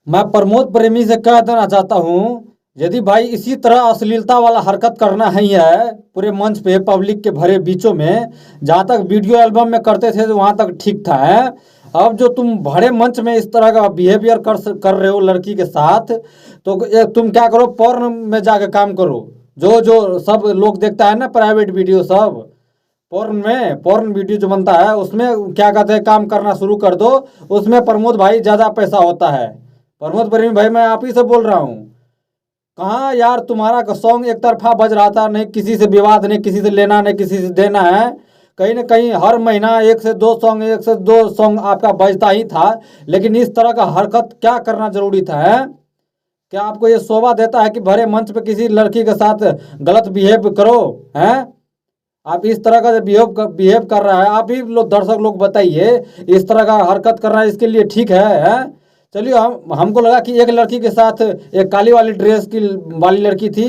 मैं प्रमोद प्रेमी से कह देना चाहता हूँ, यदि भाई इसी तरह अश्लीलता वाला हरकत करना ही है पूरे मंच पे पब्लिक के भरे बीचों में, जहाँ तक वीडियो एल्बम में करते थे तो वहाँ तक ठीक था है। अब जो तुम भरे मंच में इस तरह का बिहेवियर कर रहे हो लड़की के साथ, तो तुम क्या करो, पोर्न में जाके काम करो। जो जो सब लोग देखता है ना प्राइवेट वीडियो सब, पोर्न वीडियो जो बनता है उसमें क्या कहते हैं काम करना शुरू कर दो। उसमें प्रमोद भाई ज़्यादा पैसा होता है। प्रमोद प्रेमी भाई मैं आप ही से बोल रहा हूँ। कहाँ यार तुम्हारा सॉन्ग एक तरफा बज रहा था, नहीं किसी से विवाद, नहीं किसी से लेना, नहीं किसी से देना है। कहीं ना कहीं हर महीना एक से दो सॉन्ग आपका बजता ही था। लेकिन इस तरह का हरकत क्या करना जरूरी था है? क्या आपको ये शोभा देता है कि भरे मंच पे किसी लड़की के साथ गलत बिहेव करो हैं? आप इस तरह का जो बिहेव कर रहा है, आप ही लोग दर्शक लोग बताइए, इस तरह का हरकत करना इसके लिए ठीक है? चलिए हमको लगा कि एक लड़की के साथ एक काली वाली ड्रेस की वाली लड़की थी,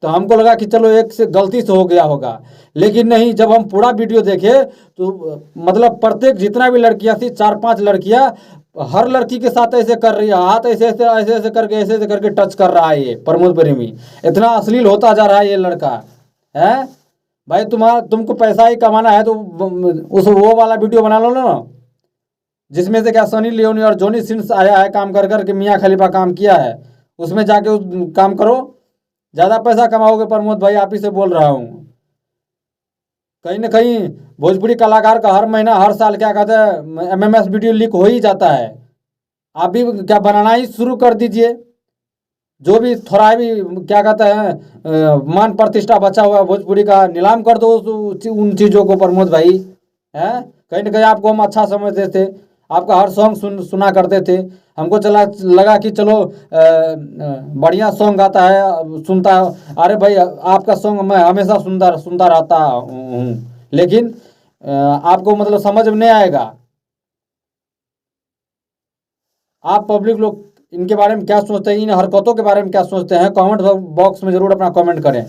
तो हमको लगा कि चलो एक से गलती से हो गया होगा। लेकिन नहीं, जब हम पूरा वीडियो देखे तो मतलब प्रत्येक जितना भी लड़कियां थी, 4-5 लड़कियां, हर लड़की के साथ ऐसे कर रही है, हाथ ऐसे ऐसे करके टच कर रहा है ये प्रमोद प्रेमी। इतना अश्लील होता जा रहा है ये लड़का है। भाई तुमको पैसा ही कमाना है तो उस वो वाला वीडियो बना लो ना, जिसमें से क्या सनी लियोनी और जॉनी सिन्स आया है काम कर कर के, मियाँ खलीफा काम किया है, उसमें जाके काम करो। ज़्यादा पैसा कमाओगे प्रमोद भाई, आप ही से बोल रहा हूँ। कहीं ना कहीं भोजपुरी कलाकार का हर महीना हर साल क्या कहते हैं एमएमएस वीडियो लीक हो ही जाता है। आप भी क्या बनाना ही शुरू कर दीजिए। जो भी थोड़ा भी क्या कहते हैं मान प्रतिष्ठा बचा हुआ है भोजपुरी का, नीलाम कर दो उन चीज़ों को प्रमोद भाई है। कहीं ना कहीं आपको हम अच्छा समझते थे, आपका हर सॉन्ग सुना करते थे। हमको लगा कि चलो बढ़िया सॉन्ग आता है सुनता है। अरे भाई आपका सॉन्ग मैं हमेशा सुनता सुनता रहता हूँ, लेकिन आपको मतलब समझ में नहीं आएगा। आप पब्लिक लोग इनके बारे में क्या सोचते हैं, इन हरकतों के बारे में क्या सोचते हैं, कमेंट बॉक्स में ज़रूर अपना कमेंट करें।